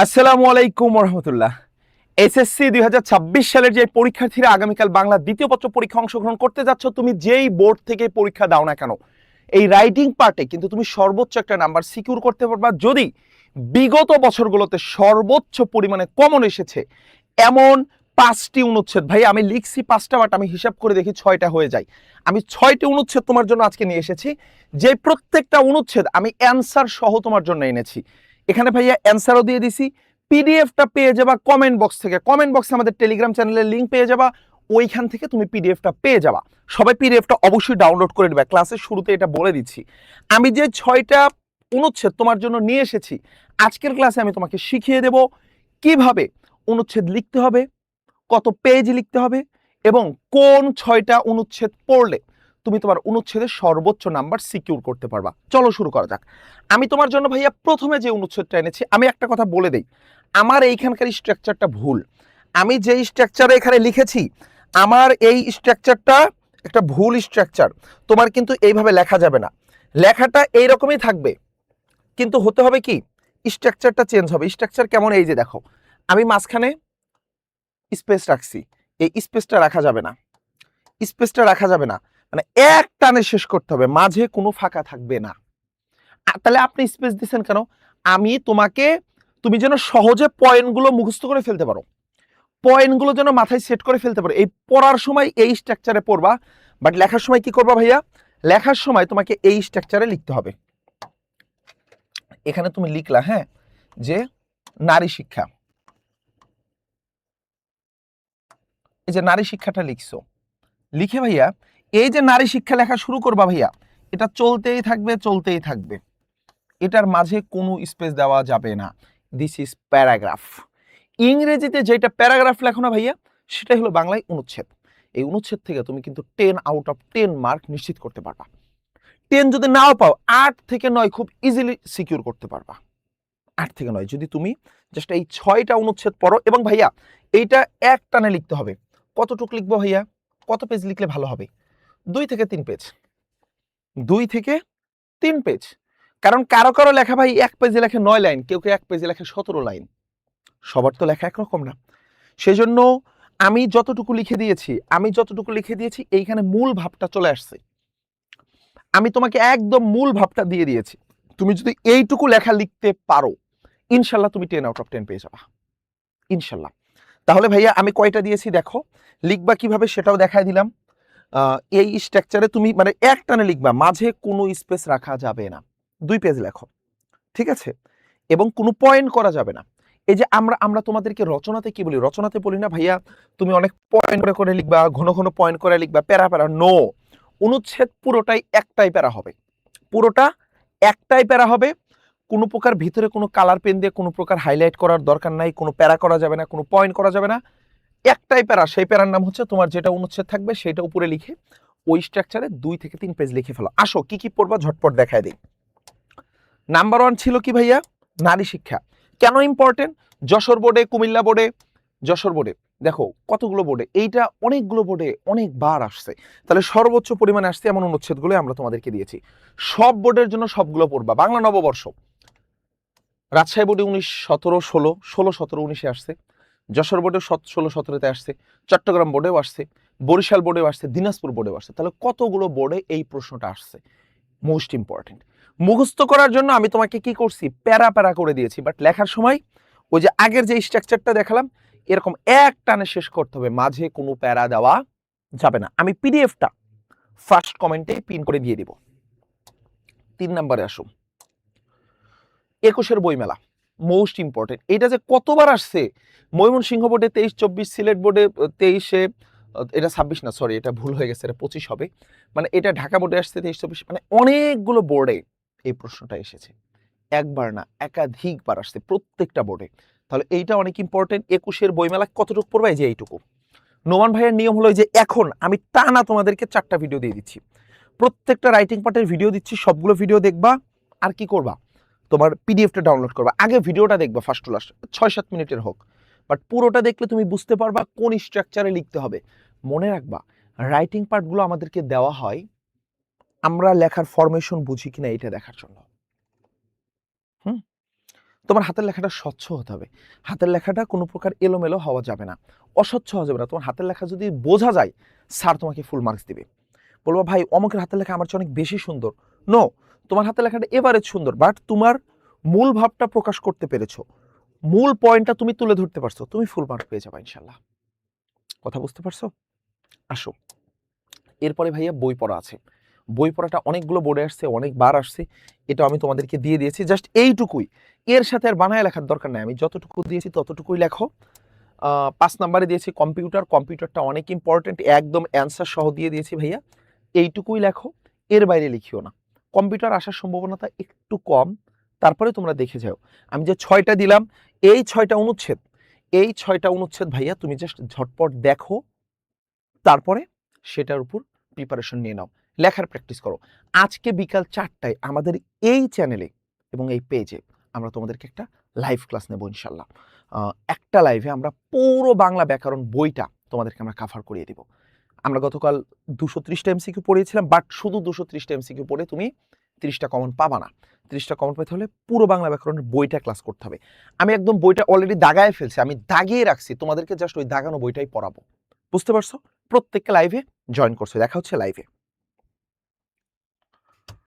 আসসালামু আলাইকুম রহমতুল্লাহ। এসএসসি 2026 সালের যে পরীক্ষার্থীরা আগামীকাল বাংলা দ্বিতীয় পত্র পরীক্ষা অংশগ্রহণ করতে যাচ্ছ, তুমি যেই বোর্ড থেকে পরীক্ষা দাও না কেন, এই রাইটিং পার্টে কিন্তু তুমি সর্বোচ্চ একটা নাম্বার সিকিউর করতে পারবা যদি বিগত বছরগুলোতে সর্বোচ্চ পরিমাণে কমন এসেছে এমন 5টি অনুচ্ছেদ। ভাই আমি লিখছি 5টা, বাট আমি হিসাব করে দেখি 6টা হয়ে যায়। আমি 6টি অনুচ্ছেদ তোমার জন্য আজকে নিয়ে এসেছি, যে প্রত্যেকটা অনুচ্ছেদ আমি অ্যান্সার সহ তোমার জন্য এনেছি। এখানে ভাইয়া অ্যান্সারও দিয়ে দিছি, পিডিএফটা পেয়ে যাবা কমেন্ট বক্স থেকে। কমেন্ট বক্সে আমাদের টেলিগ্রাম চ্যানেলের লিঙ্ক পেয়ে যাবা, ওইখান থেকে তুমি পিডিএফটা পেয়ে যাবা। সবাই পিডিএফটা অবশ্যই ডাউনলোড করে নেবে, ক্লাসের শুরুতে এটা বলে দিচ্ছি। আমি যে 6টা অনুচ্ছেদ তোমার জন্য নিয়ে এসেছি, আজকের ক্লাসে আমি তোমাকে শিখিয়ে দেব কিভাবে অনুচ্ছেদ লিখতে হবে, কত পেজ লিখতে হবে, এবং কোন 6টা অনুচ্ছেদ পড়লে তুমি তোমার অনুচ্ছেদের সর্বোচ্চ নাম্বার সিকিউর করতে পারবা। চলো শুরু করা যাক। আমি তোমার জন্য ভাইয়া প্রথমে যে অনুচ্ছেদটা এনেছি, আমি একটা কথা বলে দেই, আমার এইখানকার স্ট্রাকচারটা ভুল। আমি যেই স্ট্রাকচারে এখানে লিখেছি, আমার এই স্ট্রাকচারটা একটা ভুল স্ট্রাকচার। তোমার কিন্তু এইভাবে লেখা যাবে না, লেখাটা এইরকমই থাকবে, কিন্তু হতে হবে কি স্ট্রাকচারটা চেঞ্জ হবে। স্ট্রাকচার কেমন, এই যে দেখো আমি মাঝখানে স্পেস রাখছি, এই স্পেসটা রাখা যাবে না, স্পেসটা রাখা যাবে না, মানে এক টানে শেষ করতে হবে, মাঝে কোনো ফাঁকা থাকবে না। তাহলে আপনি স্পেস দিচ্ছেন কেন? আমি তোমাকে, তুমি যেন সহজে পয়েন্টগুলো মুখস্থ করে ফেলতে পারো, পয়েন্টগুলো যেন মাথায় সেট করে ফেলতে পারো, এই পড়ার সময় এই স্ট্রাকচারে পড়বা। বাট লেখার সময় কি করবা ভাইয়া? লেখার সময় তোমাকে এই স্ট্রাকচারে লিখতে হবে। এখানে তুমি লিখলা হ্যাঁ যে নারী শিক্ষা, এই যে নারী শিক্ষাটা লিখছো, লিখে ভাইয়া এই যে নারী শিক্ষা লেখা শুরু করবা ভাইয়া, এটা চলতেই থাকবে চলতেই থাকবে, এটার মাঝে কোনো স্পেস দেওয়া যাবে না। This is paragraph. ইংরেজিতে যেটা প্যারাগ্রাফ লেখো না ভাইয়া, সেটাই হলো বাংলায় অনুচ্ছেদ। এই অনুচ্ছেদ থেকে তুমি কিন্তু 10 আউট অফ 10 মার্ক নিশ্চিত করতে পারবা। 10 যদি নাও পাও, 8 থেকে 9 খুব ইজিলি সিকিউর করতে পারবা। 8 থেকে 9 যদি তুমি জাস্ট এই 6টা অনুচ্ছেদ পড়ো। এবং ভাইয়া এইটা এক টানে লিখতে হবে। কতটুকু লিখবো ভাইয়া? কত পেজ লিখলে ভালো হবে? 2 থেকে 3 পেজ, 2 থেকে 3 পেজ। কারণ কারো কারো লেখা ভাই 1 পেজে লেখে 9 লাইন, কেউ কেউ 1 পেজে লেখে 17 লাইন। সবার তো লেখা একরকম না। সেজন্য আমি যতটুকু লিখে দিয়েছি এইখানে মূল ভাবটা চলে আসছে। আমি তোমাকে একদম মূল ভাবটা দিয়ে দিয়েছি। তুমি যদি এইটুকু লেখা লিখতে পারো, ইনশাল্লাহ তুমি 10 আউট অফ 10 পেয়ে যাবা, ইনশাল্লাহ। তাহলে ভাইয়া আমি কয়টা দিয়েছি দেখো, লিখবা কিভাবে সেটাও দেখাই দিলাম। এই স্ট্রাকচারে তুমি মানে এক টানে লিখবা, মাঝে কোনো স্পেস রাখা যাবে না। 2 পেজ লেখো, ঠিক আছে? এবং কোনো পয়েন্ট করা যাবে না। এই যে আমরা আমরা তোমাদেরকে রচনাতে কি বলি? রচনাতে বলি না ভাইয়া তুমি অনেক পয়েন্ট করে করে লিখবা, ঘন ঘন পয়েন্ট করে লিখবা, প্যারা প্যারা। নো, অনুচ্ছেদ পুরোটাই একটাই প্যারা হবে, পুরোটা একটাই প্যারা হবে। কোনো প্রকার ভিতরে কোনো কালার পেন দিয়ে কোনো প্রকার হাইলাইট করার দরকার নাই, কোনো প্যারা করা যাবে না, কোনো পয়েন্ট করা যাবে না। একটাই প্যারা, সেই প্যারার নাম হচ্ছে তোমার যেটা অনুচ্ছেদ থাকবে সেটা উপরে লিখে ওই স্ট্রাকচারে 2 থেকে 3 পেজ লিখে ফেলো। আসো কি কি পড়বা ঝটপট দেখায় দিই। নাম্বার 1 ছিল কি ভাইয়া? নারী শিক্ষা। কেন ইম্পর্টেন্ট? যশোর বোর্ডে, কুমিল্লা বোর্ডে, যশোর বোর্ডে দেখো কতগুলো বোর্ডে, এইটা অনেকগুলো বোর্ডে অনেকবার আসছে। তাহলে সর্বোচ্চ পরিমাণে আসছে এমন অনুচ্ছেদগুলো আমরা তোমাদেরকে দিয়েছি। সব বোর্ডের জন্য সবগুলো পড়বা। বাংলা নববর্ষ রাজশাহী বোর্ডে 19, 17, 16, 16, 17, 19-এ আসছে। যশোর বোর্ডে 16, 17-তে আসছে। চট্টগ্রাম বোর্ডেও আসছে, বরিশাল বোর্ডেও আসছে, দিনাজপুর বোর্ডেও আসছে। তাহলে কতগুলো বোর্ডে এই প্রশ্নটা আসছে। Most important. মুখস্থ করার জন্য আমি তোমাকে কি করছি? প্যারা প্যারা করে দিয়েছি, বাট লেখার সময় ওই যে আগের যে স্ট্রাকচারটা দেখালাম এরকম এক টানে শেষ করতে হবে, মাঝে কোনো প্যারা দেওয়া যাবে না। আমি পিডিএফটা ফার্স্ট কমেন্টে পিন করে দিয়ে দিব। 3 নম্বরে আসো, 21-এর বইমেলা মোস্ট ইম্পর্টেন্ট। এটা যে কতবার আসছে, ময়মনসিংহ বোর্ডে 23, 24, সিলেট বোর্ডে 23-এ, এটা 26 না, সরি এটা ভুল হয়ে গেছে, এটা 25 হবে। মানে এটা ঢাকা বোর্ডে আসছে 23, 24, মানে অনেকগুলো বোর্ডে এই প্রশ্নটা এসেছে। একবার না একাধিকবার আসছে প্রত্যেকটা বোর্ডে। তাহলে এইটা অনেক ইম্পর্টেন্ট। 21-এর বইমেলা কতটুকু পড়বে? যে এইটুকু। নোমান ভাইয়ের নিয়ম হলো যে এখন আমি টানা তোমাদেরকে 4টা ভিডিও দিয়ে দিচ্ছি, প্রত্যেকটা রাইটিং পার্টের ভিডিও দিচ্ছি, সবগুলো ভিডিও দেখবা। আর কি করবা? তোমার পিডিএফটা ডাউনলোড করবা। আগে ভিডিওটা দেখবা ফার্স্ট টু লাস্ট, 6-7 মিনিটের হোক, বাট পুরোটা দেখলে তুমি বুঝতে পারবা কোন স্ট্রাকচারে লিখতে হবে। মনে রাখবা রাইটিং পার্টগুলো আমাদেরকে দেওয়া হয় আমরা লেখার ফরমেশন বুঝি কিনা এটা দেখার জন্য। হুম, তোমার হাতের লেখাটা স্বচ্ছ হতে হবে, হাতের লেখাটা কোনো প্রকার এলোমেলো হওয়া যাবে না, অস্বচ্ছ হওয়া যাবে না। তোমার হাতের লেখা যদি বোঝা যায়, স্যার তোমাকে ফুল মার্কস দিবে। বলবো ভাই অমুকের হাতের লেখা আমার চেয়ে অনেক বেশি সুন্দর, নো, তোমার হাতের লেখাটা এভারেজ সুন্দর, বাট তোমার মূল ভাবটা প্রকাশ করতে পেরেছো, মূল পয়েন্টটা তুমি তুলে ধরতে পারছো, তুমি ফুল মার্ক পেয়ে যাবে ইনশাল্লাহ। কথা বুঝতে পারছো? আসো, এরপরে ভাইয়া বই পড়া আছে। বই পড়াটা অনেকগুলো বোর্ডে আসছে, অনেকবার আসছে, এটা আমি তোমাদেরকে দিয়ে দিয়েছি, জাস্ট এইটুকুই, এর সাথে আর বানায় লেখার দরকার নাই, আমি যতটুকু দিয়েছি ততটুকুই লেখো। 5 নাম্বারে দিয়েছি কম্পিউটার, কম্পিউটারটা অনেক ইম্পর্টেন্ট, একদম অ্যান্সার সহ দিয়ে দিয়েছি ভাইয়া, এইটুকুই লেখো, এর বাইরে লিখিও না। কম্পিউটার আসার সম্ভাবনাটা একটু কম, তারপরে তোমরা দেখে যাও। আমি যে 6টা দিলাম, এই 6টা অনুচ্ছেদ, এই 6টা অনুচ্ছেদ ভাইয়া তুমি জাস্ট ঝটপট দেখো, তারপরে সেটার উপর প্রিপারেশন নিয়ে নাও, লেখার প্র্যাকটিস করো। আজকে বিকাল 4টায় আমাদের এই চ্যানেলে এবং এই পেজে আমরা তোমাদেরকে একটা লাইভ ক্লাস নেব ইনশাল্লাহ। একটা লাইভে আমরা পুরো বাংলা ব্যাকরণ বইটা তোমাদেরকে আমরা কাভার করিয়ে দিব। আমরা গতকাল 230টা এমসিকিউ পড়িয়েছিলাম, বাট শুধু 230টা এমসিকিউ পড়ে তুমি 30টা কমন পাবা না। 30টা কমন পেতে হলে পুরো বাংলা ব্যাকরণের বইটা ক্লাস করতে হবে। আমি একদম বইটা অলরেডি দাগায় ফেলছি, আমি দাগিয়ে রাখছি, তোমাদেরকে জাস্ট ওই দাগানো বইটাই পড়াবো। বুঝতে পারছো? প্রত্যেককে লাইভে জয়েন করছো, দেখা হচ্ছে লাইভে।